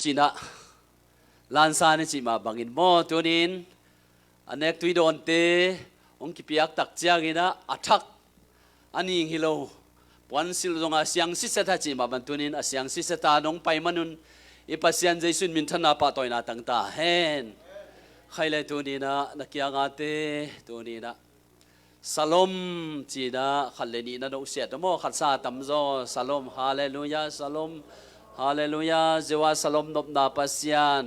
จีน่ะลานซานี่จีมาบังอินโมตัวนี้อันเอกตุยโดนเตองกิปิยักตักเจียกินะอัทักอันนี้ฮิโลวันสิลงอาเซียงสิเซตาจีมาบันตัวนี้อาเซียงสิเซตาน้องไปมันนุนอีปัสยันใจสุนมินทนาปะต่อยนาตั้งตาเห็นใครเลยตัวนี้นะนักยางอาเตตัวนี้นะสลมจีนะขันเลนีนะโนเสียตัวโมขัดซาตัมโซสลมฮาเลลูยาสลมฮาเลลูยาเจวาสลมนบนาปัสยัน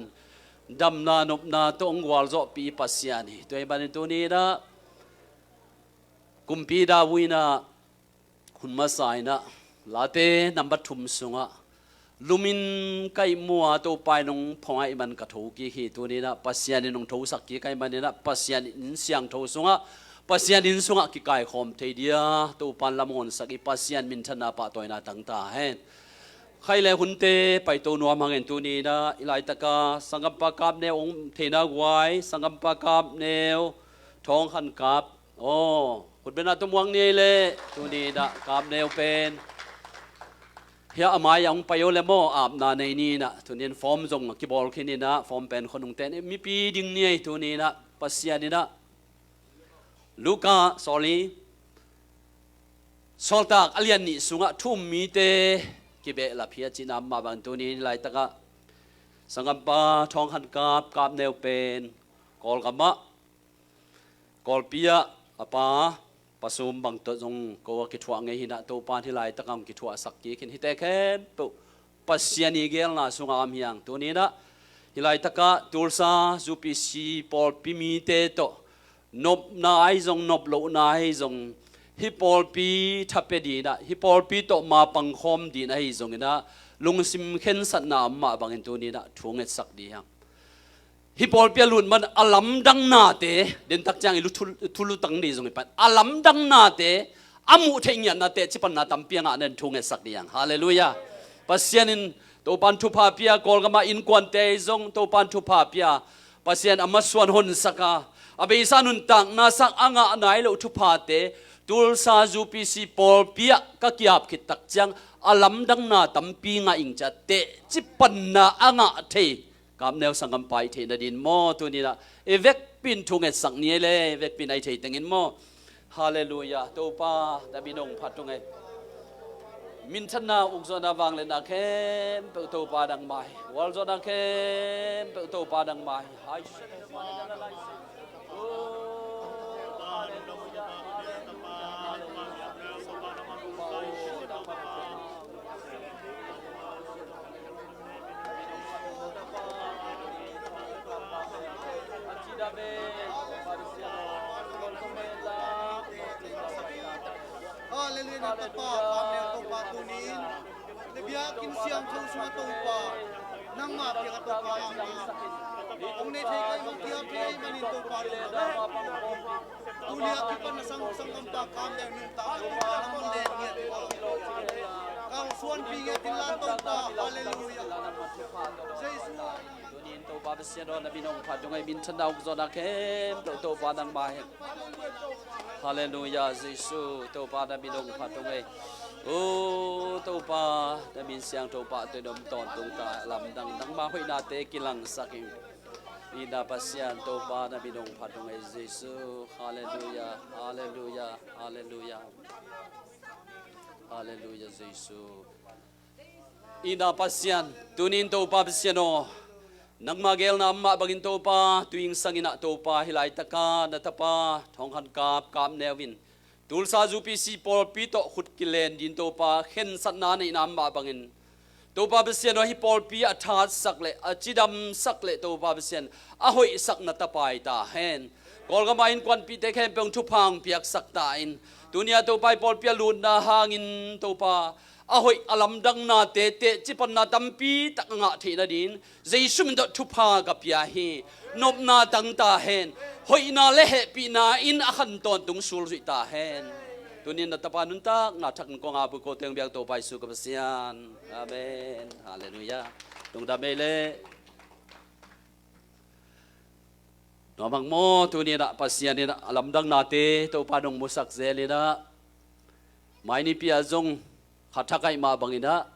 ดัมนานบนาตองวาลโซปีปัสยันตัวบันตัวนี้นะกุมปีดาวินะคุณมาสายนะลาเตนับทุ่มสุงะลุมินไก่มัวตัวไปนงพงไอมันกระถูกีฮีตัวนี้นะปัสยันนงทูสักกีไก่มันนี่นะปัสยันอินเสียงทูสุงะปัสยันอินสุงะกีไก่คอมเทียตัวปันละมนสักกีปัสยันมินธนาปะตัวนาตั้งตาเห็นใครเลยหุ่นเตไปตัวนัวมังเงินตัวนี้นะอิไลตะกาสังกัปปะกับเนวองเทนากวายสังกัปปะกับเนวทองขันกับโอ้คุณเป็นอาตุมวังนี่เลยตัวนี้นะกับเนวเป็นเฮียอามายังไปโอเลโมอาบนาในนี้นะตัวนี้ฟอร์มจงกีบอลแค่นี้นะฟอร์มเป็นคนนุ่งเต้นมีปีดิ่งนี่ตัวนี้นะปัสยานี่นะลูกาสอลีสอลตากอเลียนนี่สุงะทุ่มมีเตกิเบลาพิอาจินามมาบันตัวนี้ไลตะกะสังกัปปะทองหันกับเนวเป็นกอลกามะกอลปียะอาปาผสมบางตัวจงก็คิดว่าไงหินะตัวปานที่ไลตะกำคิดว่าสักกี่ขินฮิตเแค่ปุ๊บปัสยานีเกลนะสุงามยังตัวนี้นะที่ไลตะกะตูลซาจูปิซีปอลปิมีเตโตนบนายจงนบโลนายจงฮิปอลปีทับเปดีนะฮิปอลปีโตมาปังคอมดีนะฮิจงนะลุงซิมเข็นสัตนามาบางตัวนี้นะทุ่งเอ็ดสักดียังฮิปอลเปียลุนมันอลัมดังนาเตเดินตักจังอิลุทุลุตังดีจงไปอลัมดังนาเตอามุเทียนนาเตจิปันนาตัมเปียงอันนั้นทุ่งเอ็ดสักดียังฮาเลลูยาปัสยานินตัวปันทุพาเปียกอลกามาอินควันเตจงตัวปันทุพาเปียปัสยานอามาส่วนหนสักอาเบยสานุนตังนาสักอ่างอันไหนเราทุพาเตตูลซาจูปิซีปอลเปียก็เกียบคิดตักจังอลัมดังนาตัมปีงอิงจัดเตจิปันนาอ่างเทกับแนวสังกัมไปเทนดินโมตัวนี้ละเอเวกปินทุงเอสังนี้เลยเวกปินไอเทตังอินโมฮาเลลูยาตัวป้าแต่บินงพัดตรงไงมินชนะอุกซนาวังเลนักเข้มเปิดตัวป้าดังไม้วอลซนาเข้มเปิดตัวป้าดังไม้ฮายชุดเมาเลนักไลโอ้ฮาเลลูยาฮาเลลูยาฮาเลลูยาHaleluya na tapa pamne to pa tunin ne bia kin siam thau sma to pa nang ma pia to pa ong ne thei kai mong pia thei mani to pa tu lia ki pan sang sang ngam ta kam le nin ta pa na mon le nge ka suan pi nge tin la to pa haleluya jesu tunin to pa bsia do na binong pha dong ai bin chan dau zo da kem to pa dang mai Haleluya Yesus tau pa da binong pha tong ai o tau pa da bin siang tau pa te dom ton tung ta lam dang dang ma hoi na te kilang sakim ina pasian tau pa da binong pha tong ai Yesus haleluya haleluya haleluya haleluya Yesus ina pasian tunin tau pa pasiano nang magel na amma bagin to pa tuing sangina to pa hilai taka na tapa thong han kap nevin tulsa jupi si pol pito khut kilen din to pa khen sat na nei nam ba bangin to pa besian hi pol pi athat sakle achidam sakle to pa besian a hoi sak na tapai ta hen kol ga main kwan pi te khem peng thu phang piak sak ta in tunia to pai pol pi lun na hangin to pa ahoy alam dang na te chipan na tampi tak nga thi na din jesu min do thupa ga pia hi nop na tang ta hen hoi na le he pi na in a khan ton tung sul ri ta hen tunin na tapanun tak na thak ko nga bu ko teng biak to pai su ka sian amen haleluya tung da mele no mang mo tunin na pasian ni alam dang na te to pa dong musak zeli na mai ni pia zong katakai ma bangina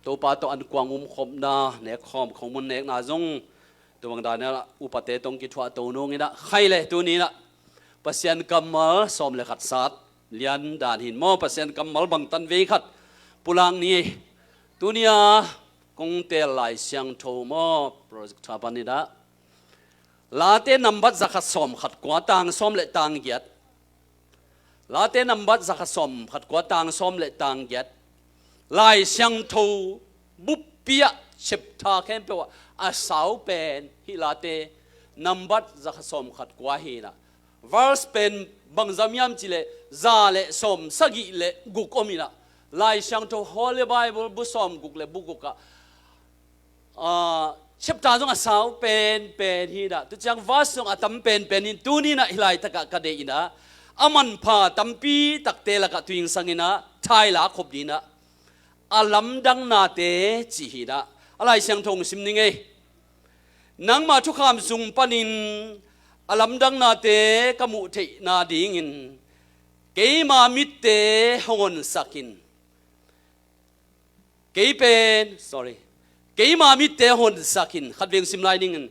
ตัวปาตัวอันกวางขบนาเนกขอมของมันเนกนาจงตัวบางดานเนี่ยอุปเตตงกิทวาตัวนงนี่นะใครเลยตัวนี้นะปัสยันกำมลสมเลขัดสัตเลียนด่านหินมอปัสยันกำมลบังตันเวขัดปุลังนี้ตัวนี้กงเตลไหลเสียงโทมอโปรเจกต์ชาปันนี่นะลาเตนัมบัดจักสมขัดกว่าต่างสมเลต่างเกียรติลาเตนัมบัดจักสมขัดกว่าต่างสมเลต่างเกียรติไหลเสียงโทบุปเปียเช็บทาแค่เปว่าอาสาวเป็นฮิลาเตนัมบัดจักสมขัดกว่าฮีนะverse เป็นบางจำยามจิเลซาเลสมสกิเลกุกอมินะไล่ช่างโต Holy Bible บุษมกุกเลบุกุกะเช็บตาจงอาสาวเป็นฮีนะตุจัง verse จงอาตัมเป็นนินตูนี่นะฮิไลตะกะกะเดอินะอามันพาตัมปีตักเตละกะตุยิงสังอินะไทยละขบดีนะอาลัมดังนาเตจีฮีนะอะไรช่างทงสิมนิงเอนังมาทุกคำสุงปนินอาลัมดังนาเตกมุเทนาดิงินเกยมามิเตฮงอนสักินเกยเป็นเกยมามิเตฮงอนสักินขัดเวียงสิมไลนิงิน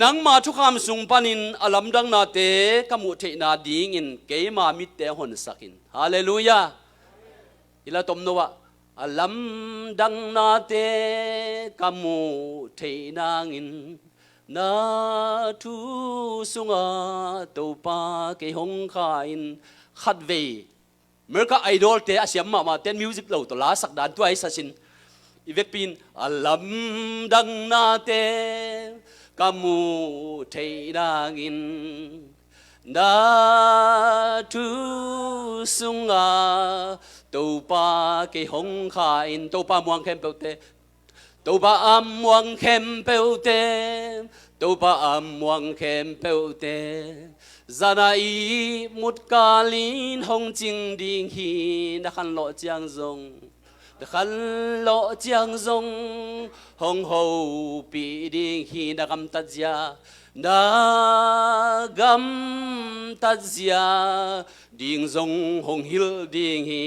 นังมาทุกคำสุงปนินอาลัมดังนาเตกมุเทนาดิงินเกยมามิเตฮงอนสักินฮาเลลูยาอิละตมโนวะอาลัมดังนาเตกมุเทนางินนาทูสุงาตัวปาเกยหงคาอินขัดเวเมื่อก็ไอดอลเตะอาเซียมมาเต้นมิวสิกเหล่าตัวลาสักดานตัวไอสัชินอีเวกปินอาลัมดังนาเตกามูเทนางินนาทูสุงาตัวปาเกยหงคาอินตัวปามวงเข้มเปลเตตัวปาอามวงเข้มเปลเตตัวปาอามวงเข้มเปลเตจานาอีมุดกาลินหงจิงดิ่งฮีนักขันโลเจียงซงนักขันโลเจียงซงหงหูปีดิ่งฮีนักกำตัดยานักกำตัดยาดิ่งซงหงฮิลดิ่งฮี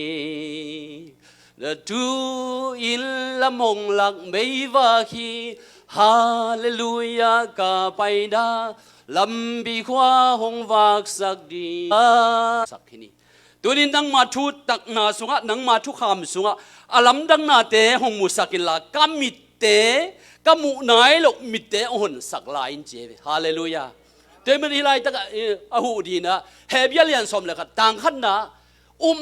tu in lam hong lak mei va khi hallelujah ka pai da lam bi khwa hong vak sak di sak hini tunin nang ma thu tak na sunga nang ma thu kham sunga alam dang na te hong mu sakila kamit te kamu nai lok mit te on sak la in che hallelujah te mani lai tak a hu di na hebia lian som la ka tang khan na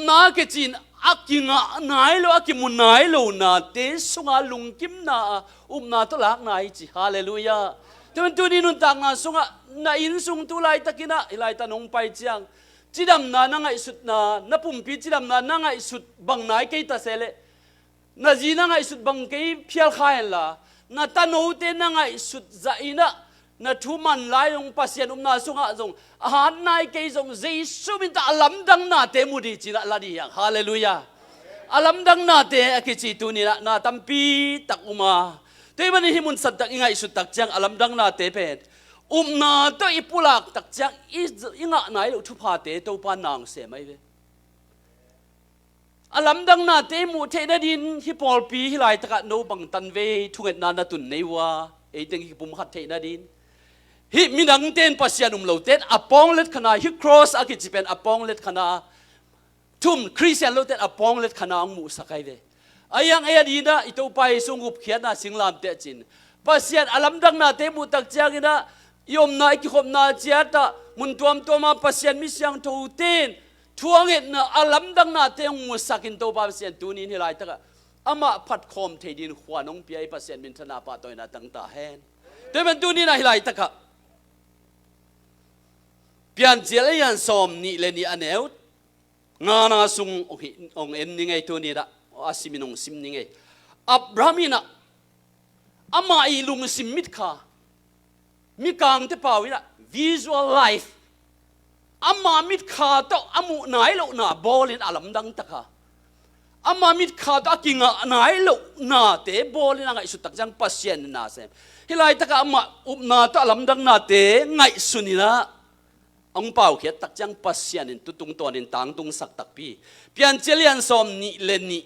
na ke chin akinga nai lo akimun nai lo na te sunga lungkim na na to lak nai chi hallelujah tuan tu ni nun tang na sunga na in sung tu lai takina ilai tanong pai chiang chidam na ngai sut na pumpi chidam na ngai sut bang nai ke ta sele na ji na ngai sut bang ke phial khain la na tano te na ngai sut za ina na thu man lai ong pasien na sunga jong han nai ke jong jesu min ta alam dang na te mudi chi la di yang hallelujah alam dang na te ki chi tu ni na tampi tak uma te man hi mun sat tak ingai su tak chang alam dang na te pet na to ipulak tak chang inga nai lo thu pha te to pa nang se mai ve alam dang na te mu the na din hi pol pi hi lai taka no bang tan ve thunget na na tun nei wa e teng hi pum khat the na din hi minang ten pasian lo ten apong let khana hi cross akichipen apong let khana thum christian lo ten apong let khana mu sakai ve ayang ayadina ito pai sungup khiana singlam te chin pasian alam dang na te mu tak changina yom na ki khom na chiata mun tuam toma pasian mi siang tho ten thuanget na alam dang na te mu sakin to pa pasian tunin hi lai taka ama phat khom theidin khwanong pi pasian min thana pa toina tang ta hen temen tunin hi lai taka pian jelian som ni le ni aneu ngana sung ong en ni ngai to ni da asiminong sim ni ngai abrahmina ama ilung simit kha mi kang te pawina visual life ama mit kha to amu nai lo na bolin alam dang taka ama mit kha to akinga nai lo na te bolin ngai su tak jang pasien na sem hilai taka ama na to alam dang na te ngai sunila ông bảo khiết tắc chăng pasien in tu tung tuan in tang tung sak tak pi pian chelian som ni len ni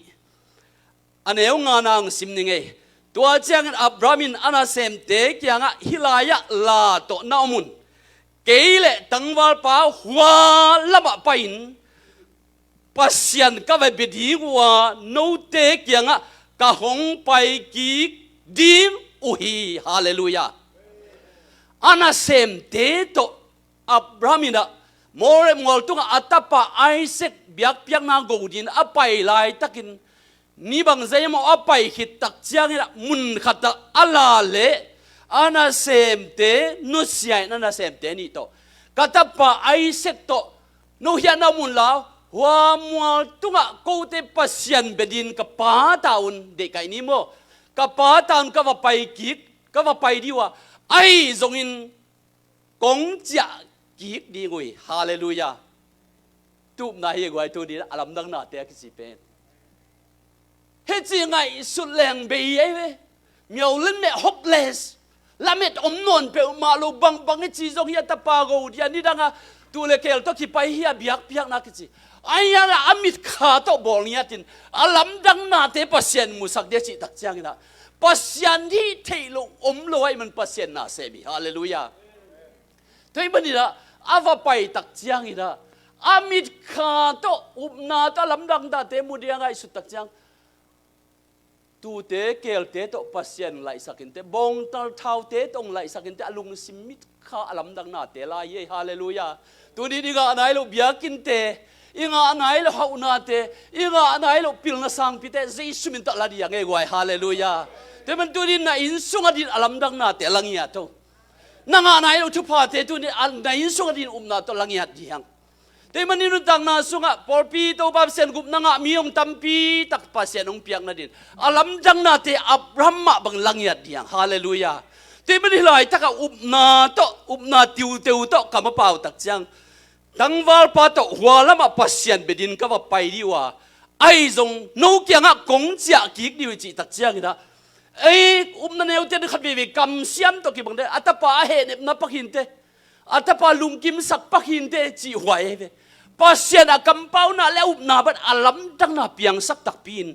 อันเอวงานางสิมนิงเอตัวเจียงอับรามินอันเซมเตกียงฮิลายะลาโตนามุนเกลเลตังวาลปาหัวละบะไปอินปัสยันก็ไปบิดีว่าโนเตกียงกะหงไปกีดิมอุฮีฮาเลลูยาอันเซมเตโตอับรามินมอร์มอลตุงอัตปะไอเซกเบียกเปียกนาโกดินอไปไลตักินนี่บางใจมอไปขิดตักเจียงนี่มุนขัดอัลลาเลอันเซมเตนุสยายนั่นเซมเตนี่โตกัตปะไอเซกโตนุเฮียนามุนลาวหัวมัวตุงกูเตปัสยันเบดินกับป้าตาอุนเด็กไอ้นี่โมกับป้าตาอุนก็ว่าไปกิกก็ว่าไปดีว่าไอ้จงอินกงจะกิกดีกุยฮาเลลูยาตูบนายกุยตัวนี้อัลลัมดังนาเตะกิสิเป็นเฮ้ยจริงไงสุดแรงเบียเว้มีเอาเล่นเมฮอกเลสละเม็ดอมนนเปมาลูบังบังจีจงเฮียตาปากูเดียนี่ดังตัวเล็กเอลต้องที่ไปเฮียเบียกเบียกนักจิไอ้ยังอามิดขาโตบอลเนี่ยจินอัลลัมดังนาเตะปัสยันมุสักเดียจิตักจังนะปัสยันที่เทลุอมลอยมันปัสยันนาเซมิฮาเลลูยาตัวนี้มันนี่ละอาว่าไปตักจังนี่ละอามิดขาโตอุบนาตอัลลัมดังนาเตะมุเดียงไงสุดตักจังตูเตะเกลเตะโตปัสยันไหลสักินเตะบงตาเท้าเตะตรงไหลสักินเตะอลุงสิมิดขาอัลลัมดังนาเตะลายเยฮาเลลูยาตัวนี้ดีกว่าไหนลูกเบียกินเตะอีงาไหนลูกฮาอุนาเตะอีงาไหนลูกปิลนาสังพิเตะเจสุมินตะลาดีอย่างเงี้ยกว่าฮาเลลูยาแต่มันตัวนี้น่ะอินสุงอดินอัลลัมดังนาเตะลังเงียโตนางไหนลูกทุพาเตะตัวนี้อันไหนอินสุงอดินนาโตลังเงียดีอย่างแต่มันนี่นุ่งตังนาสุงะพอปีโตปับเซนกุบนางมีองตัมปีตักปัสเซนองเปียงนาดินอัลลัมดังนาเตะอับรามับังลังเงียดีอย่างฮาเลลูยาแต่มันนี่เลยตักอุบนาติวเตวโตกำมะเป่าตักจังดังวาลปาโตหัวละมาปัสยันเบดินก็ว่าไปดีว่าไอ้จงโนเกียงกงเจียกิกดีวิจิตักจังนะไอ้นันเอวเจนขัดเวกำเสียมตัวกี่บังเดอัตปาเฮเนนับปักหินเตอัตปาลุงกิมสักปักหินเตจีหวยเวปัสยันกำเป้าน่ะแล้วนาบัดอัลลัมดังนาเปียงสักตักปีน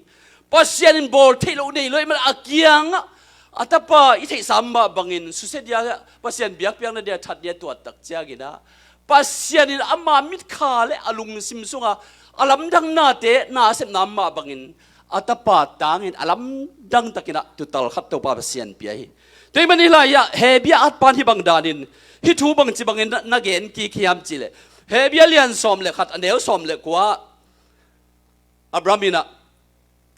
ปัสยันบอลเทโลนี่เลยมันอาเกียงอัตปาอิเทสามบบังอินสุเสดียปัสยันเบียกเปียงนั่นเดียทัดเดียตัวตักจังกินะปัสยันอามามิดขาเลอลุงซิมซุงอัลลัมดังนาเตนาเสพนามาบังอินอัตปาตังอินอัลลัมดังตะกินะตุตัลขับตัวปัสยันเปียฮีแต่มันนี่ละยะเฮบีอัตปานที่บังดานินฮิทูบังจิบังอินนักเอ็นกีขยามจิเลเฮบีเลียนสอมเลขัดอันเดียวสอมเลกว่าอับรามินะ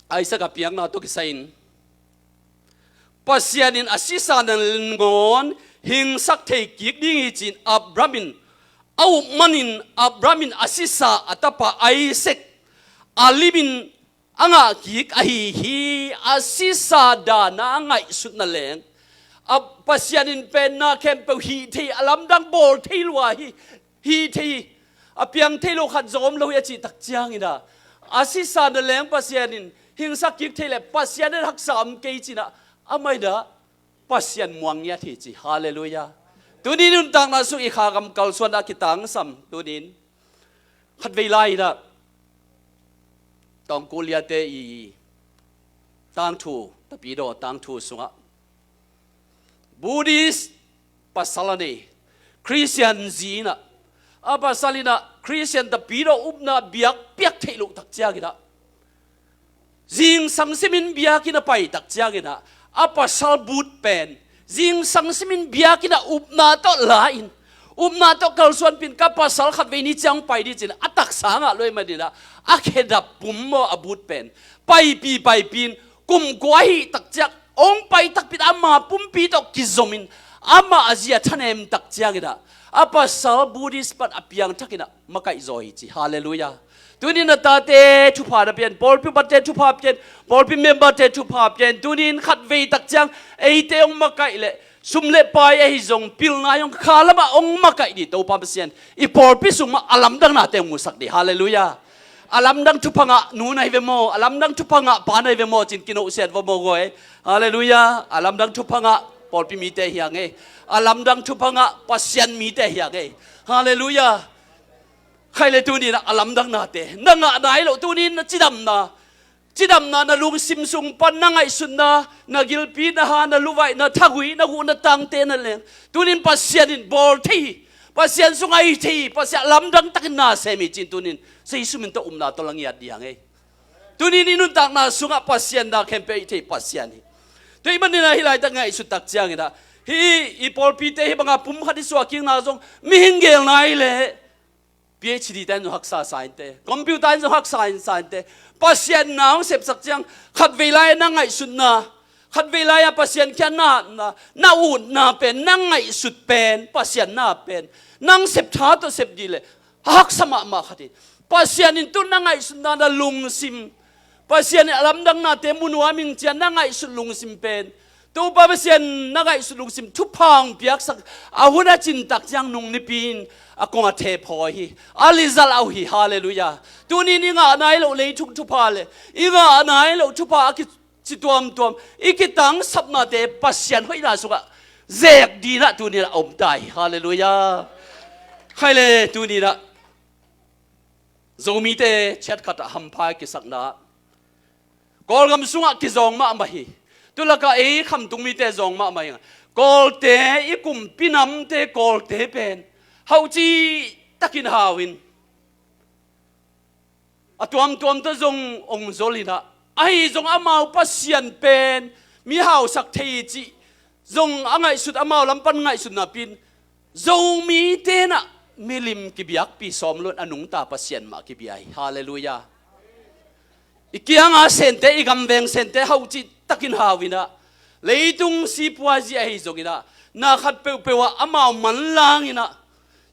ไอสักเปียงนาตุกิสัยน์ปัสยันินอาศิสานันงอนหิงสักเทกิกดิ้งจินอับรามินเอามันินอับรามินอาศิสาอัตปะไอเซกอาลิบินอ่างกิกไอฮีอาศิสาดานาไงสุดนั่นแหละอับปัสยันินเป็นนาเข้มเปฮีที่อัลลัมดังบอลที่ลัวฮีที่อเปียงที่ลูกขัดจอมเราอยากจิตักจังอินะอาศิสานั่นแหละปัสยันินหิงสักกิกที่เลยปัสยันินรักษาเกจินะอาไม่ได้ปัสยันมวงยาที่จีฮาเลลูยาตัวนี้นุ่นต่างนาสุอีขากำกัลส่วนอากิตังสัมตัวนี้ขัดเวลาอีนะต้องกุลยาเตอีต่างทูตะปีโดต่างทูสุงะบูดิสปัสสลานีคริสเตียนจีนะอาปัสสลินะคริสเตียนตะปีโดอุบนาเบียกเปียกเทลุตักเจ้ากินะจิงสังสิมินเบียกินะไปตักเจ้ากินะอาปัสสลบูดเป็นจิงสังสิมินเบียกินะอุบนาโตลาอินอุบนาโตกัลส่วนปินกับปัสสลขัดเวนิจังไปดิจินะอัตักสางะเลยมาดินะอาเคดับปุ่มโมอบูดเป็นไปปีนกุมกวายตักจักองไปตักปิดอามาปุ่มปีโตกิจมินอามาอาเซียทันเอ็มตักจักกินะอาปัสสลบูดิสปัดอภิยังทักกินะมาไกโซฮิจิฮาเลลูยาตัวนี้นาตาเตชุพาระเปียนบอลพิบัตเตชุพาเปียนบอลพิเมมบัตเตชุพาเปียนตัวนี้ขัดเวตักจังไอเตองมาไกเลสุมเล่ไปไอจงพิลนายองขาละมาองมาไกดิตัวปั๊มเซียนอีบอลพิสุมาอัลลัมดังนาเตมุสักดิฮาเลลูยาอัลลัมดังชุพังะนูนายเวโมอัลลัมดังชุพังะปานายเวโมจินกินโอเซียนวโมโกเอฮาเลลูยาอัลลัมดังชุพังะบอลพิมีเตเฮียงเออัลลัมดังชุพังะปัสเซียนมีเตเฮียงเอฮาเลลูยาใครเลยตัวนี้นะอัลลัมดังนาเตนังอะไหนเราตัวนี้นะจิดำนะ จิดำนาลุงซิมซุงปันนังไอสุนนากิลปีนาฮานาลุไวนาทักวินาหูนาตังเตนันเลงตุนินปัสเซียนินบอลทีปัสเซียนสุงไอทีปัสเซียลำดังตักนาเซมิจินตุนินเซยิสุมินโตนาตลังยัดยังไงตุนินนุนตักนาสุงปัสเซียนนาเข้มเปย์ทีปัสเซียนีตัวมันนี่นะฮิไลตักไงสุดตักเจียงนะฮีอีพอลปีเตฮิบังอาปุ่มขัดสวากิงนาจงมิหิงเกลไงเลย PhD แต่งหักษาสายเตะคอมพิวเตอร์หักษาสายเตะปัสเซียนน้องเสพสักจังขัดเวลานั่งไงสุดนะขัดเวลาปัสเซียนแค่น่าอุ่นน่าเป็นนั่งไงสุดเป็นปัสเซียนน่าเป็นนั่งเสพช้าตัวเสพดีเลยหักสมามาขัดปัสเซียนนี่ตัวนั่งไงสุดน่าลุงซิมปัสเซียนลำดังน่าเตมุนวามิงเจียนนั่งไงสุดลุงซิมเป็นตัวปัสเซียนนั่งไงสุดลุงซิมทุพพังเปียกสักอาวุธจินตักจังนุ่งนิปินอากงอาเทพอฮีอาลิซัลเอาฮีฮาเลลูยาตัวนี้นี่งาไหนเราเลยทุกพาเลยอีงาไหนเราทุกพาคิดจิตวมอีกิตังสับนาเตปัสยันห้อยนาสุกะเจกดีนะตัวนี้ละอมตายฮาเลลูยาใครเลยตัวนี้ละโจมีเตเช็ดขัดหัมพายกิสักนากอลกำสุงกิจงมาไม่ฮีตัวละก็คำตุงมีเตจงมาไม่ยังกอลเตอีกุมปีน้ำเตกอลเตเป็นเฮาจีตักินฮาวินตัวมตัวจงองโซลินะไอ้จงอามาปัสยันเป็นมีเฮาสักทีจีจงอ่างไงสุดอามาลำปันไงสุดนับปินจงมีเตนะมิลิมกิบิยักปีสอมลุนอนุงตาปัสยันมากิบิยัยฮาเลลูยาอีกอย่างเซนเตอีกำเวงเซนเตเฮาจีตักินฮาวินะเลยตุงสีปัวจีไอ้จงอินะนาขัดเปว่าอามามันลางอินะ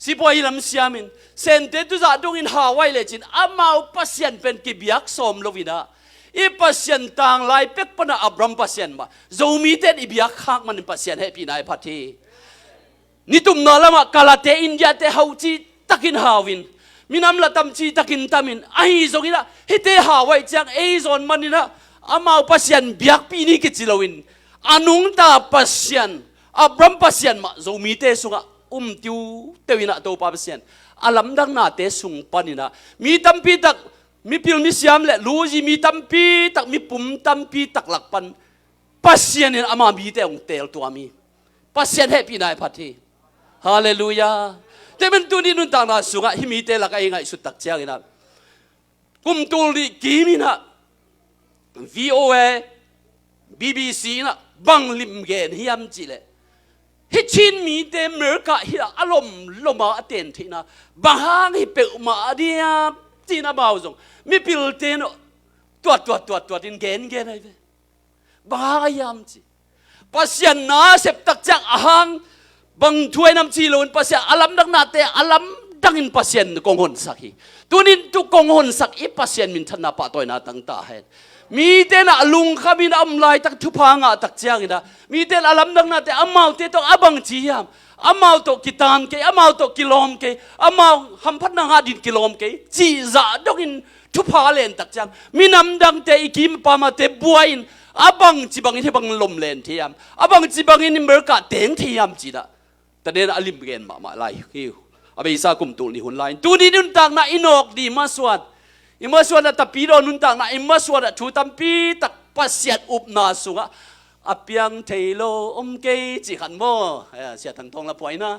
สิบวันลำเสียมินเซนเตตุจะดงอินฮาวายเลจินอามาปัสยันเป็นกิบยักสมโลวินะอีปัสยันต่างลายเป็กปนะอับรัมปัสยันมาโจมีเตนอิบยักฮักมันปัสยันให้พี่นายพัทีนี่ตุ่มนาละมากาลาเตอินเดียเตฮาวจีตักินฮาวินมินำละตัมจีตักินตามินไอ้จงอินะฮิเตฮาวายจังไอ้จอนมันนี่นะอามาปัสยันยักพี่นี่กิจิลวินอนุงตาปัสยันอับรัมปัสยันมาโจมีเตสุงะติวเตวินะตัวปาเปเซียนอาลัมดังนาเตสุงปานินะมีตัมปีตักมีพิลมิสยามเละลูจีมีตัมปีตักมีปุ่มตัมปีตักหลักปันปัสเซียนอามามีเตองเตลตัวมีปัสเซียนให้พี่นายพัทธีฮาเลลูยาแต่เป็นตัวนี้นุนต่างนาสุงะฮิมีเตลักไอ้ไงสุดตักเจ้ากินะกุมตูลีกีมินะ VOA BBC นะบังลิมเกนฮิยามจิเลฮิชินมีเตเมอร์กะฮิอารมณ์ลมาเตนทีนะบางฮิเปอมาเดียจีน่าบ่าวจงมีพิลเตนตัวดินเกนอะไรเว้บางยามจีปัสยันนาเสพตักจังอาหังบางถ้วยน้ำจีโลนปัสยันอาลัมดังนาเตอาลัมดังอินปัสยันกงหนสักฮีตัวนี้ตุกงหนสักอีปัสยันมินทันนาปะตัวนาตั้งตาเห็นมีเตนลุงขามินอัมไลตักทุพังอ่ะตักเจียงนะมีเตนอาลัมดังนาเตอามาเตต้องอาบังจียามอามาตกิตานเกอามาตกิโลมเกอามาหัมพัดนางาดินกิโลมเกจีจ่าดกินทุพาเลนตักเจียงมีน้ำดังเตอีกิมปามาเตบัวอินอาบังจีบังอินที่บังลมเลนที่ยามอาบังจีบังอินเมอร์กาเตงที่ยามจีละแต่เดินอลิมเกนมาไล่ฮิวอาไปซากุมตุลีหุ่นไล่ตัวนี้นุ่นต่างน่ะอินอกดีมาสวดอิมาสวดตะปีโดนุนต่างนะอิมาสวดชูตัมปีตักปัสยัดอุบนาสุงะอเปียงเทโลอมเกจิขันโมเสียทังทองละปอยนะ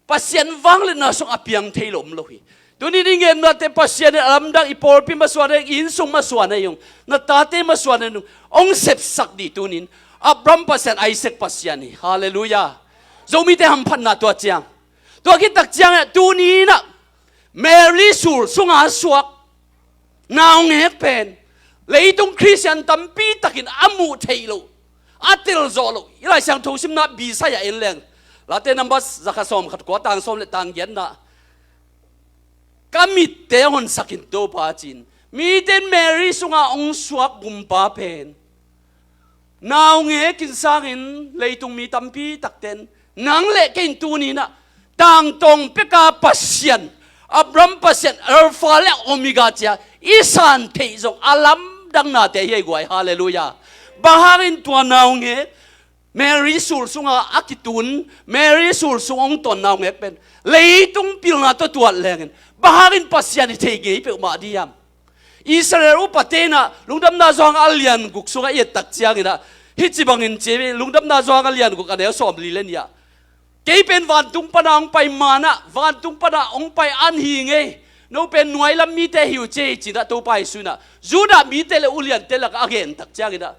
ปัสยันวังเลยนะสุงอเปียงเทโลมโลหิตัวนี้นี่เงินนะเตปัสยันอัมดังอิปอลพิมาสวดเองอินสุงมาสวดในยงนาตาเตมาสวดในนุ่งองเสพสักดีตัวนี้อับรัมปัสยันไอเซกปัสยันนี่ฮาเลลูยาโจมีเตหัมพันนาตัวเจียงตัวคิดตักเจียงตัวนี้นะเมริสูลสุงอาสวกนาวเงกเป็นเลยตรงคริสเตียนตั้มปีตักินอามูเทโลอาติลโซโลอีหลายช่างทุกสิ่งนับบีไซยาเอลเลงลาเตนัมบัสจักรสมขัดกวาดต่างสมเลต่างเย็นนะก็มีเตหอนสักินโตปาจินมีเดนเมรีสุงาองสวกบุมปาเป็นนาวเงกินสักินเลยตรงมีตั้มปีตักเต็นนังเล็กกินตัวนี้นะต่างตรงเปกาปัสยันอับรัมปัสยันอัลฟาและโอเมก้าเจ้าอีสานเทจงอาลัมดังนาเตยกวยฮาเลลูยาบาฮารินตัวนาวเงเมรีสูลสุงอาคิตุนเมรีสูลสุงองตนนาวเงเป็นเลยตุงพิลนาตัวแรงบาฮารินปัสยันเทเกยเปมาดียาม Israel upatena lungdam na zong alian guk sunga ye tak chiang ina hi chibangin che lungdam na zong alian guk ane som li len ya ke pen van tung pana ong pai mana van tung pana ong pai an hi nge no pen nuai lam mi te hiu che chi da to pai suna juda mi te le ulian te la again tak chiang ina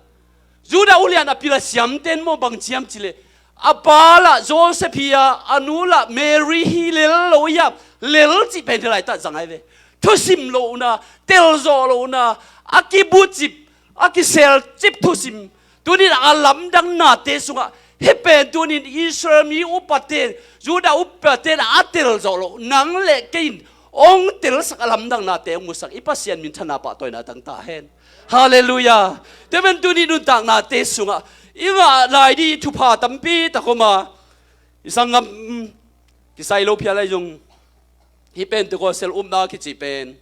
juda ulian apila siam ten mo bang chiam chile apala Josephia anula Mary hi lel lo ya lel chi pen lai ta zangai ve thusim lo na tel zo lo na akibu chip akisel chip thusim tunin alamdang na te sunga hepen tunin Israel mi upaten Juda upaten atel zo lo nang le kein ong tel sak alamdang na te musak ipasian min thana pa toy na tang ta hen hallelujah temen tunin nun tang na te sunga inga lai di thupa tampi takoma isangam kisai lo phia lai jong hi pen to ko sel na ki chi pen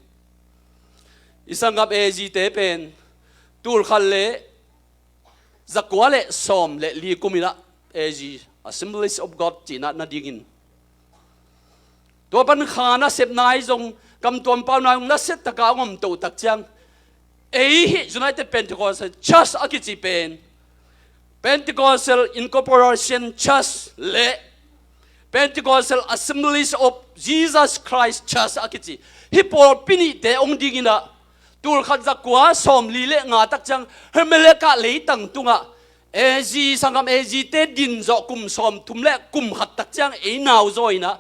isangam eg te pen tur khalle zakwale som le li kumina eg Assemblies of God china na dingin to pan khana sep nai jong kam tom pa na na set ta ka ngom to tak chang hi United Pentecostal Church akichi pen Pentecostal Incorporation Church le Pentecostal Assemblies of Jesus Christ Church akichi hi por pini te ong dingina tur khat zakwa som li le nga tak chang hermele ka le tang tunga eg sangam eg te din zo kum som tum le kum khat tak chang e naw zoina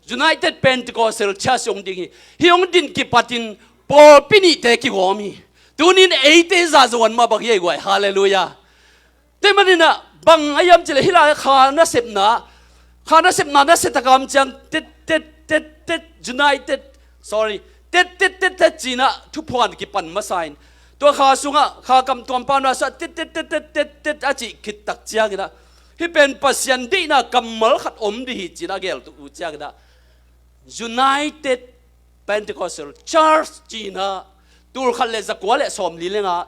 United Pentecostal Church ong dingi hi ong din ki patin por pini te ki gomi tunin e te za zon ma bak ye gwai hallelujah te manina bang ayam chile hila khana sepna na setakam chang tet United sorry tet China thupuan ki pan masain to kha sunga kha kam tom pa na sa tet achi khit tak chiang ina hi pen pasian di na kamal khat om di hi China gel tu chiang da United Pentecostal Church China tur khalle zakwale som li lenga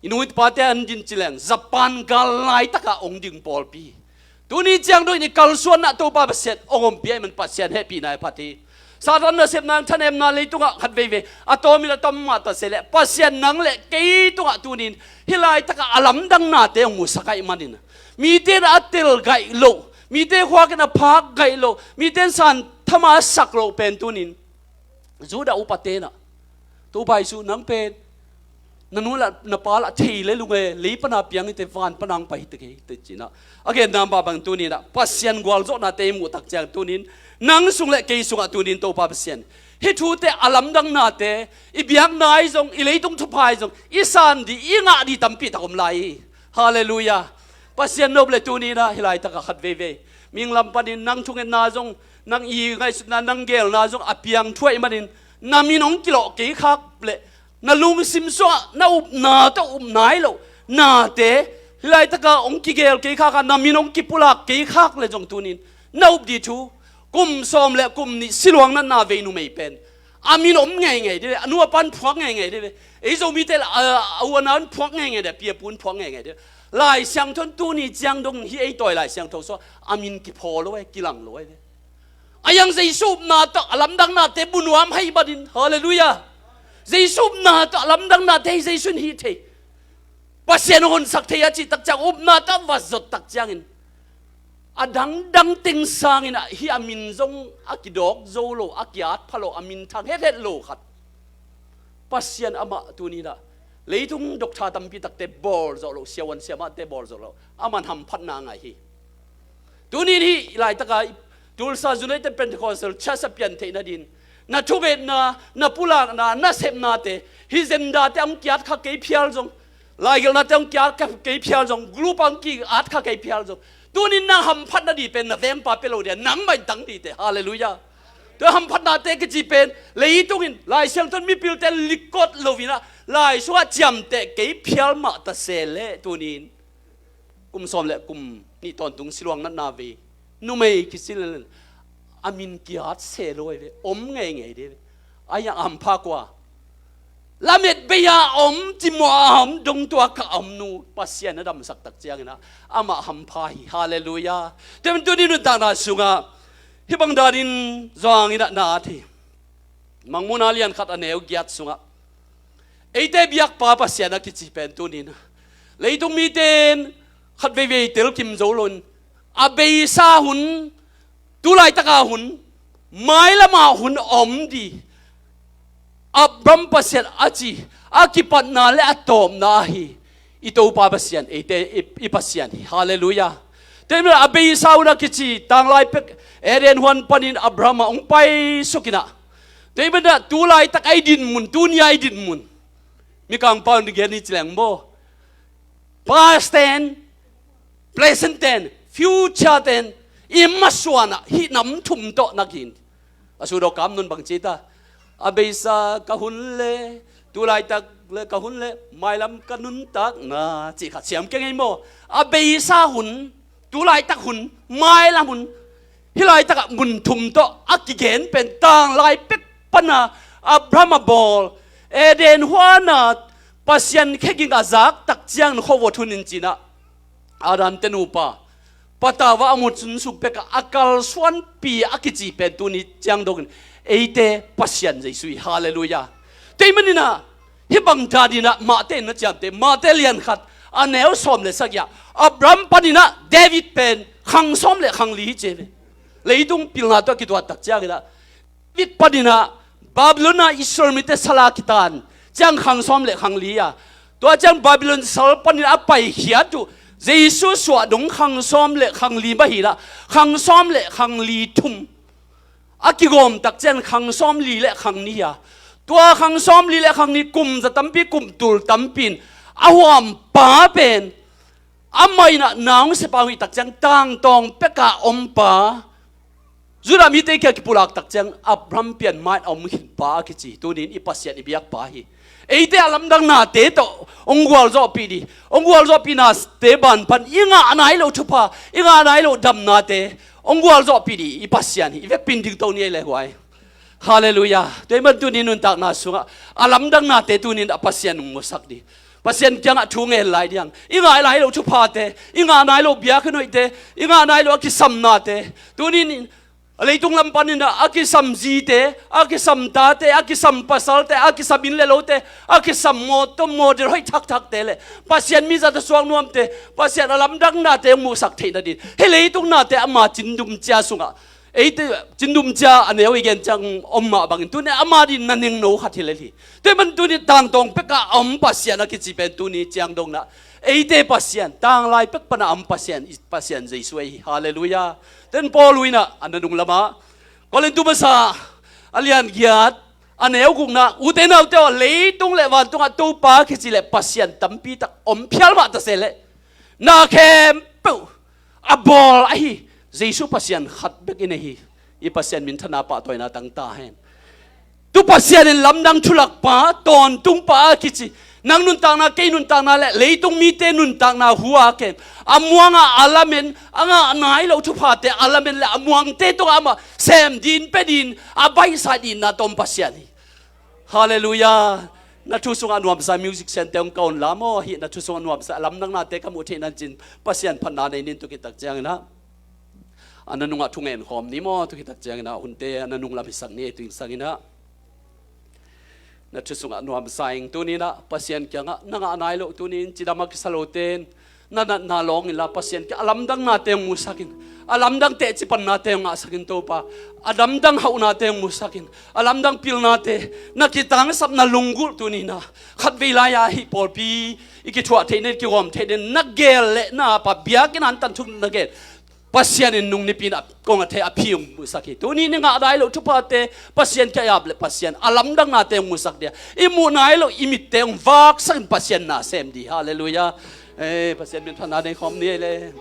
inuit pate an din chileng Japan galai taka ong ding polpi tuni chiang do ni kalsuan na to pa set ongom pi man pasien happy na pati satan na sep nang thanem na le tunga khat ve atomi la tom ma ta sele pasien nang le ke tunga tunin hilai taka alamdang na te ong musakai manin mi te atel gai lo mi te khwa kana phak gai lo mi ten san thama saklo pen tunin Juda upatena to bai su nang pen nanula napala thei le lunge le pana piang te van panang pai te ke te China again nam ba bang tunin na pasien gwal zo na te mu tak chang tunin nang sung le ke sunga tunin to pa pasien hi thu te alamdang na te i biak nai jong i leitung thu pai jong i san di i nga di tampi takom lai hallelujah pasien noble tunina hilai ta ka khat ve ming lam panin nang thungen na jong nang i ngai na nang gel na jong apiang thuai manin naminong kilo ke khak le na lung sim so na up na to nai lo na te lai ta ka ong ki gel ke kha ka naminong ki pulak ke khak le jong tunin na up di thu kum som le kum ni silwang na ve nu mei pen aminom ngai de anu pan phuak ngai de e zo mi te awan phuak ngai de pia pun phuak ngai de lai xiang thon tu ni jiang dong hi ei toi lai xiang tho so amin ki pho lo ki lang lo de ayang jesu na to alamdang na te bunuam hai badin hallelujah jesu na to alamdang na te jesu hi the pasien hon sak the ya chi tak chang up na ta was zot tak changin adang dang ting sang ina hi amin zong akidok zolo akiat phalo amin thang het lo khat pasien ama tunina leitung dokta tampi takte bor zolo siawan siama te bor zolo aman ham phatna ngai hi tunin hi lai taka tulsa United Pentecostal Church apian the na din na thuget na pula na sep na te hi zenda te am kiat kha ke phial jong lai gel na te am kiat kha ke phial jong group ang ki at kha ke phial jong tunin na ham phat na di pen na vem pa pelo de nang mai tang di te hallelujah to ham phat na te ke ji pen lei tungin lai siang ton mi pil te likot lovina lai suwa jam te ke phial ma ta sele tunin kum som le kum ni ton tung silwang na ve numei kisil amin kiat se loi ve om ngai de aya am pha kwa lamet beya om timo am dong tua ka am nu pasien adam sak tak chiang na ama ham pha hi hallelujah tem tu ni nu ta na sunga hi bang darin zong ina na thi mangmuna lian khat aneu giat sunga ấy thế biếc pa pa xiên cái chỉ pen tu nín lấy tung mi tên khát về về tel kim dấu luôn à bây sa hun tu lại ta cả hun mai là mà hun đi Abraham pasien aji akipat na le atom na hi ito pa pasien ite ipasien hallelujah temel abei sauna kichi tanglai pek eren huan panin Abraham ong pai sukina temel da tulai tak aidin mun dunia aidin mun mi kang paun gen ni chleng mo past tense present tense future tense imaswana hi nam thum to nakin asudo kam nun bang chita abesa kahun le tulai tak le kahun le mailam kanun tak na chỉ khát xiêm cái mo abesa hun tulai tak hun mailam hun hilai tak mun thum to akigen pen tang lai pek pana Abraham bol eden huana pasien kheging azak tak chiang khowo thunin china aran tenupa patawa amut sun supeka akal swan pi akichi pen tuni chiang dong eite pasien Jesu hallelujah temanina hibang tadina mate na chante mate lian khat anel som le sakya Abraham panina David pen khang som le khang li cheve leidung pilna to kitwa tak cha gida David panina Babylona Israel mite sala kitan chang khang som le khang li ya to chang Babylon sal panina pai hiat tu Jesu swa dong khang som le khang li ba hi la khang som le khang li thum akigom tak chen khang som li le khang ni ya tua khang som li le khang ni kum za tampi kum tul tampin awam pa pen amai na naung se pawi tak chen tang tong peka ompa zura mi te ki pulak tak chen Abraham pian mai om hin pa ki chi tu nin ipasian ibiak pa hi eite alamdang na te to ongwal zo pi di ongwal zo pi na te ban pan inga anai lo thupa inga anai lo dam na te ongwal zo pi di ipasian hi ve pin ding to ni le huai hallelujah te man tu ni nun tak na sunga alamdang na te tu nin apasian mo sak di pasien kyang thu nge lai diang inga lai lo thupa te inga nai lo bia khnoi te inga nai lo ki sam na te tu ni leitung lam panina akisam zite akisam tate akisam pasal te akisam in le lote akisam moto moder hoi thak thak te le pasien mi za ta suang nuam te pasien alam dang na te mu sak the na din he leitung na te ama chindum cha sunga eite chindum cha aneu igen chang omma bangin tu ne ama din naning no khathile li te man tu ni tang tong peka om pasien akichi pen tu ni chang dong na eite pasien tang lai pek pana am pasien jesuai hallelujah ten poluina ananung lama kolen tu basa alian giat aneu kung na uten au te leitung le wan tung tu pa khichi le pasien tampi tak om phial ma ta sele na khem pu abol ai jesu pasien khat bek in hi I pasien min thana pa toina tang ta hen tu pasien in lamdang thulak pa ton tung pa khichi nang nun tang na ke nun tang na le leitung mi te nun tang na huwa ke amuanga alamen anga nai lo thu pha te alamen le amuang te to ama sem din pedin abai sa din na tom pasiani hallelujah na thu sunga nuam sa music center ong kaun lamo hi na thu sunga nuam sa lam nang na te kamu the nan chin pasian phan na nei nin tu ki tak chang na ananunga thungen khom ni mo tu ki tak chang na unte ananung lam sak ni tu sangina na chusunga nuam saing tunina pasien kyanga nanga anai lo tunin chidama ki saloten na long ila pasien ki alamdang na te musakin alamdang te chipan na te nga sakin to pa alamdang hau na te musakin alamdang pil na te na kitang sap na lungul tunina khat vilaya hi polpi iki thua theine ki gom theiden na gel le na pa biakin an tan thuk na gel pasien in nung nipin kong athe aphium musaki tuni ni nga dai lo thupate pasien ka yab le pasien alamdang na te musak dia imu nai lo imit te vak san pasien na sem di hallelujah pasien min thana nei khom ni le